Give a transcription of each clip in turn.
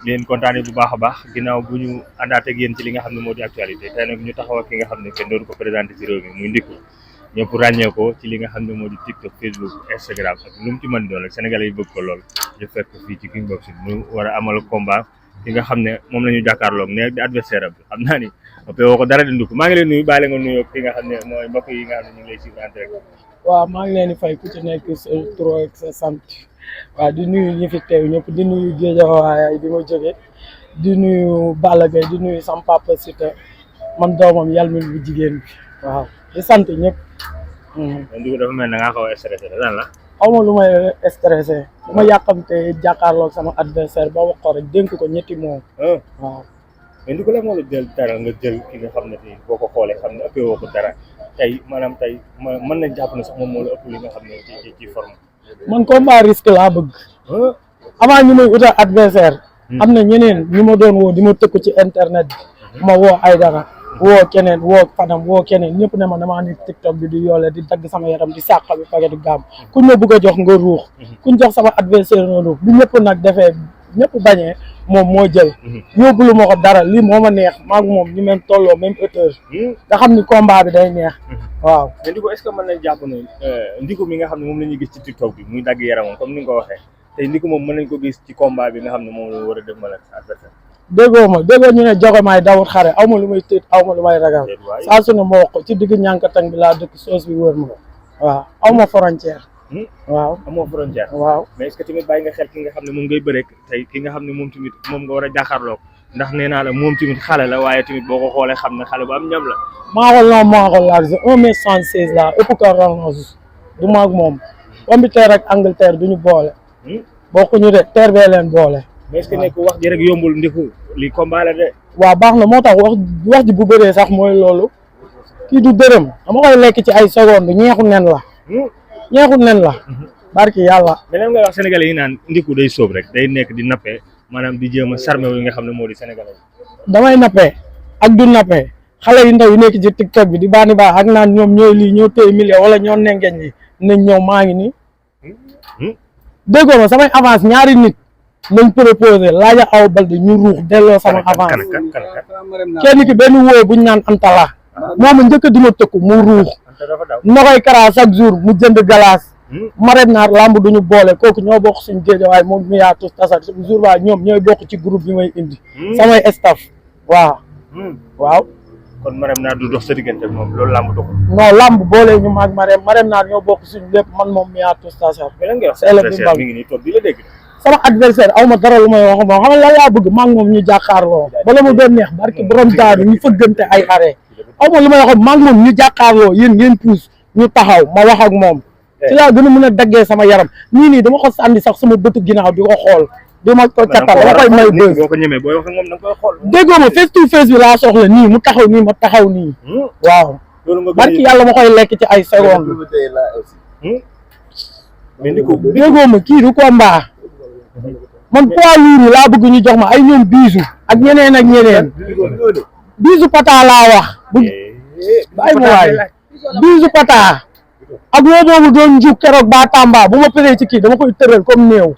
leen kontaane bu baax a baax ginnaaw bu ñu àndaat ak yéen ci li nga xam ne moo di actualité tey nag ñu taxaw ak ki nga xam ne kenn doon ko présenté ci réew mi muy Ndickou ñëpp ràññee ko ci li nga xam ne moo di TikTok Facebook Instagram ak lu mu ci mën doon rek sénégalais yi bëgg ko lool ñu fekk fii ci King Boxing mu war a amal combat ki nga xam ne moom la ñu jàkkaarloog ne di adversaire am xam naa ni ëppee woo ko dara di Ndickou maa ngi leen nuyu bàyyi la nga nuyoo ki nga xam ne mooy mbokk yi nga xam ne ñu ngi lay suivre en direct. waaw maa ngi leen di fay ku ci nekk sa tur ak sa sant waaw di nuyu ñi fi teew ñëpp di nuyu Guédiawaye di ma jóge di nuyu Balla Gaye di nuyu sam papa Siteu man doomam Yalmin bu jigéen bi waaw di sant ñëpp. Ndickou dafa mel ne da ngaa xaw a stressé lan la. xaw ma lu may stressé dama yàqamte jàkkaarloog sama adversaire ba wax ko rek dénk ko ñetti moom. waaw. mais Ndickou la moo la jël dara nga jël ki nga xam ne fii boo ko xoolee xam ne ëppee woo ko dara tey maanaam tey mën nañ jàpp ne sax moom moo la ëpp li nga xam ne ci forme. man combat risque laa bëgg. avant ñu may utal adversaire am na ñeneen ñu ma doon woo di ma tëkku ci internet bi ma woo ay dara woo keneen woo Fadam woo keneen ñëpp ne ma damaa nekk TikTok bi di yoole di dagg sama yaram di sàqa bi paquet gaam kuñ ma bëgg a jox nga ruux kuñ jox sama adversaire nga ruux bu ñëpp nag defee ñëpp bañee moom moo jël yóbbulu ma ko dara lii moo ma neex maag moom ñu même tolloo même hauteur nga xam ni combat bi day neex waaw. mais Ndickou est-ce que mën nañ jàpp ne Ndickou mi nga xam ne moom la ñuy gis ci TikTok bi muy dagg yaramam comme ni nga ko waxee tey Ndickou moom mën nañ ko gis ci combat bi nga xam ne moom la war a def ma la adversaire. déggoo ñu ne jogomaay dawut xare aw ma lu may tiit aw ma lu may ragal saa su ne ma wax ko ci digg ñànkatang bi laa dëkk soos bi wër ma waaw aw ma frontière. waaw amoo frontière. waaw mais est-ce que tamit bàyyi nga xel ki nga xam ne moom ngay bëreek tey ki nga xam ne moom tamit moom nga war a jàkkaarloog ndax nee naa la moom tamit xale la waaye tamit boo ko xoolee xam ne xale bu am ñam la. maa ko large 1m76 la ëpp ko rallonge du maag moom Angleterre ak Angleterre duñu boole bokkuñu de terre bee leen boole. mais est-ce que nekk wax ji rek yombul Ndickou li combat la de. waaw baax na moo tax wax ji bu bëree sax mooy loolu kii du dërëm dama koy lekk ci ay seconde ñeexu nen la ñeexu nen la barki yàlla. beneen ngay wax sénégalais yi naan Ndickou day sóob rek day nekk di nappee maanaam di jéem a sarme yi nga xam ne moo di sénégalais yi. damay nappee ak du nappee xale yu ndaw yu nekk ci TikTok bi di baani baax ak naan ñoom ñooy lii ñoo téye million wala ñoo nengeñ li nañ ñëw maa ngi nii déggoo ma samay avance ñaari nit lañ proposé laaja aw balde ñu ruux delloo sama avance kenn ki benn wóoy buñ naan antala mooma njëkk a dima tëkku mu ruux na koy kara chaque jour mu jënd galaas Marème Naar lamb duñu boole kooku ñoo bokk suñu Guédiawaye moom mi yaa tus tasat jour ba ñoom ñooy bokk ci groupe bi may indi samay staff waaw kon Marème Naar du dox sa diggante ak moom loolu lamb doxul. non lamb boole ñu maag Marème Naar ñoo bokk suñu lépp man moom mi yaa tus tasat mi ngi nii toog di la dégg. sama adversaire aw ma dara lu may wax moom xam nga lan laa bëgg maa ngi moom ñu jàkkaarloo bala mu doon neex barki borom daaru ñu fëggante ay arrêt aw ma lu may wax maa ngi moom ñu jàkkaarloo yéen ngeen puus ñu taxaw ma wax ak moom ci laa gën a mën a daggee sama yaram nii dama ko sànni sax sama bëtu ginnaaw di ko xool di ma ko cattal dama koy may bës boo ko ñemee booy wax ak moom da nga koy xool. déggoo ma face to face bi laa soxla nii mu taxaw nii ma taxaw nii waaw barki yàlla ma koy lekk ci ay seconde mais Ndickou déggoo ma kii du combat man poids lourd yi laa bëgg ñu jox ma ay ñoom biisu ak ñeneen ak ñeneen biisu pata laa wax bu bàyyi ma waay biisu pata ak woo boobu doon njuk keroog ba Tamba bu ma përee ci kii dama koy tëral comme néew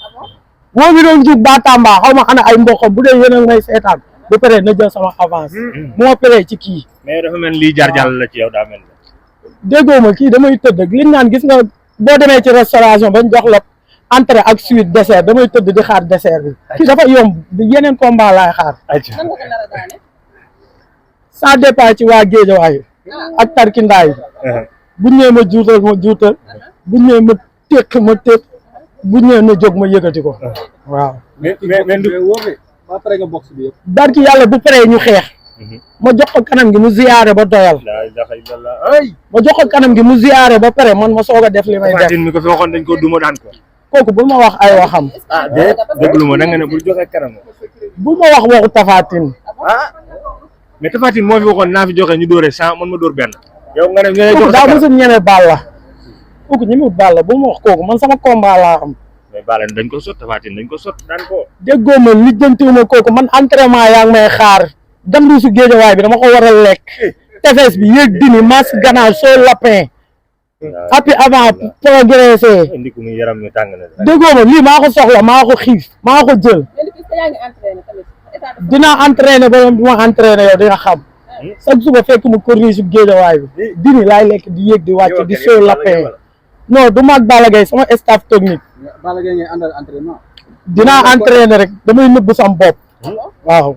woo bi doon njuk ba Tamba xaw ma ana ay mboqam bu dee yéen a may seetaan ba pare na jël sama avance bu ma përee ci kii mais dafa mel lii jaar jàll la ci yow daa mel déggoo ma kii damay tëdd ak li naan gis nga boo demee ci restauration bañ jox la entrée ak suite dessert damay tëdd di xaar dessert bi kii dafa yomb yeneen combat laay xaar ça dépend ci waa Guédiawaye ak tarkindaa yi buñ ñëwee ma juutal buñ ñëwee ma téq buñ ñëwee na jóg ma yëkkati ko waaw barki yàlla bu paree ñu xeex ma jox ko kanam gi mu ziyaare ba doyal ma jox ko kanam gi mu ziyaare ba pare man ma soog a def li may def mi ko fi waxoon dañ ko duma daan ko kooku bul ma wax ay waxam déglu ma da nga ne bul joxe kanam bul ma wax waxu Tapha Tine mais Tapha Tine moo fi waxoon naa fi joxe ñu dóore 100 man ma dóor benn yow nga ne kooku daa mësul ñeme Balla kooku ñemewut Balla bu ma wax kooku man sama combat laa am mais Balla dañ ko sot Tapha Tine dañ ko sot daan ko déggoo ma lijjantiwuma kooku man entraînement yaa ngi may xaar jamdu su Guédiawaye bi dama ko war a lekk tefes bi yéeg dini mas ganaar soo lapin après avant progresser indi ko muy yaram mi tàng na. déggoo ma lii maa ko soxla maa ko xiif maa ko jël dinaa entraîné ba du ma entraîné yow di nga xam chaque suba fekk mu corniche su géejawaay bi dini laay lekk di yéeg di wàcc di soo lapin non du mag Balla Gaye sama staff technique Balla Gaye ngay àndal entraînement dinaa entraîné rek damay nëbb sam bopp waaw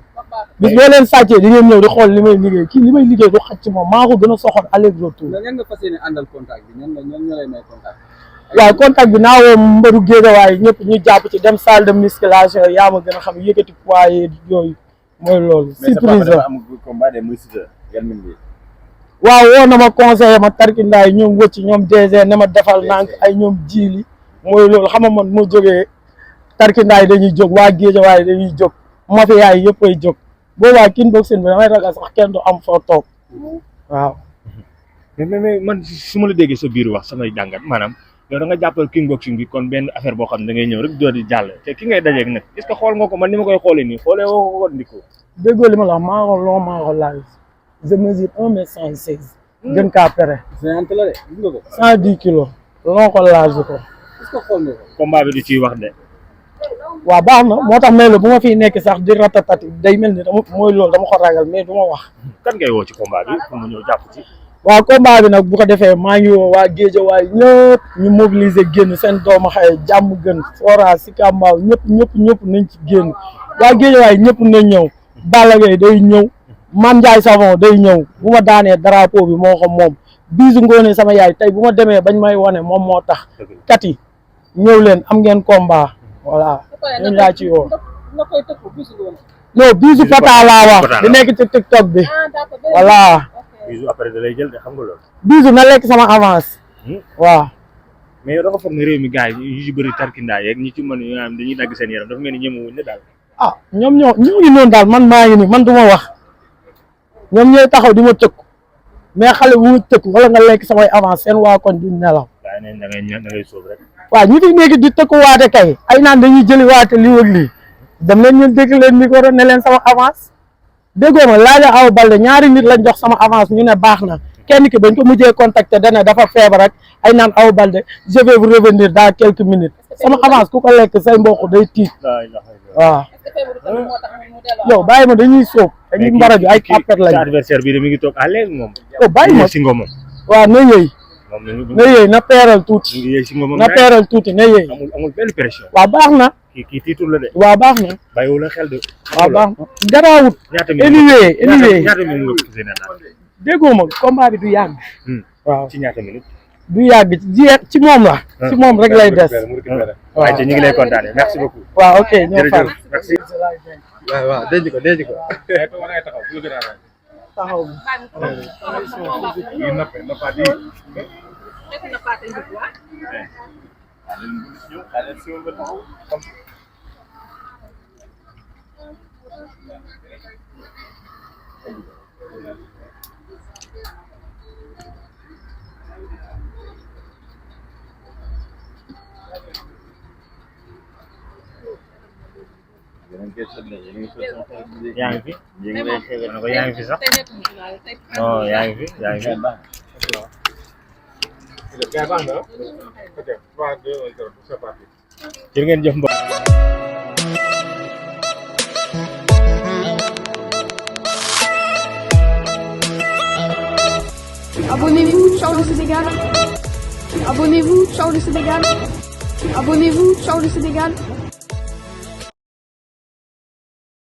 bis boo leen sàccee di ngeen ñëw di xool li may liggéey kii li may liggéey du xaj ci moom maa ko gën a soxal aller retour ñan nga fas yéene àndal contact bi ñan ñoo lay may contact waaw contact bi naa woo mbaru géejawaay ñëpp ñu jàpp ci dem salle de musculation yaa ma gën a xam yëkkati poids yooyu mooy loolu surprise la waaw woo na ma conseiller ma tarkindaay ñoom wëcc ñoom DG ne ma defal nank ay ñoom jiili mooy loolu xam nga man moo jógee tarkindaay dañuy jóg waa géejawaay dañuy jóg mafia yi yëpp ay jóg boobaa kickboxing bi damay ragal sax kenn du am foo toog waaw mais man su ma la déggee sa biir wax samay jàngat maanaam yow da nga jàppal kickboxing bi kon benn affaire boo xam ne da ngay ñëw rek door di jàll te ki ngay dajeeg nag est-ce que xool nga ko man ni ma koy xoolee nii xoolee woo ko ndiko déggoo li ma la wax maa ko long maa ko large je mesure 1m116 gën kaa pere la de gis nga ko 110 kilos long ko large ko est-ce que xool nga ko combat bi du ciy wax de waaw baax na moo tax mel bu ma fiy nekk sax di ratatati day mel ni dama mooy loolu dama ko ragal mais du ma wax kan ngay woo ci combat bi pour mu ñëw jàpp ci waaw combat bi nag bu ko defee maa ngi woo waa Géejawaay ñëpp ñu mobiliser génn seen doomu xaye jàmm gën Fora Sicap Mbao ñëpp nañ ci génn waa Géejawaay ñëpp nañ ñëw Balla Gaye day ñëw Mame Ndiaye Savon day ñëw bu ma daanee drapeau bi moo ko moom Bisu Ngoone sama yaay tey bu ma demee bañ may wane moom moo tax kat yi ñëw leen am ngeen combat voilà ñu laa ci woo non Bisu Fata laa wax di nekk ci TikTok bi voilà Bisu après da lay jël de xam nga loolu Bisu na lekk sama avance waaw mais yow da nga foog ne réew mi gars yi yu ci bëri tarkindaa yeeg ñi ci mën ñu am dañuy dagg seen yaram dafa mel ni ñemewuñ ne daal ah ñoom ñu ngi noonu daal man maa ngi ni man du ma wax ñoom ñooy taxaw di ma tëkku mais xale bu ma tëkku wala nga lekk samay avance seen waa koñ duñ nelaw gaa ne da ngay sóob rek waaw ñi fi nekk di tëkku waate kay ay naan dañuy jëli waate lii ak lii dem leen ñu dégg leen micro ne leen sama avance déggoo ma laaja aw balde ñaari nit lañ jox sama avance ñu ne baax na kenn ki bañ ko mujjee contacter dana dafa feebar rek ay naan aw balde je vais vous revenir dans quelques minutes sama avance ku ko lekk say mbokk day tiit waaw yow bàyyi ma dañuy sóob dañuy mbara bi ay tapet lañ adversaire bi de mi ngi toog à l'aise moom yow bàyyi ma si ngomam waaw na yëy na yëy na peeral tuuti si ngomam na peeral tuuti na yëy amul benn pression waaw baax na kii tiitul la de waaw baax na bàyyiwu la xel de waaw baax na garaawut anyway ñaata minute nga posé déggoo ma combat bi du yàgg waaw ci ñaata minute du yàgg ci moom la ci moom rek lay des waaw ñu ngi lay kontaane merci beaucoup waaw ok ñoo far merci waaw denc ko taxaw yaa ngi fi yaa ngi fi sax non yaa ngi fi jërë ngeen jëf mbokk Abonnez-vous, ciao le Sénégal. Abonnez-vous, ciao le Sénégal. Abonnez-vous, ciao le Sénégal.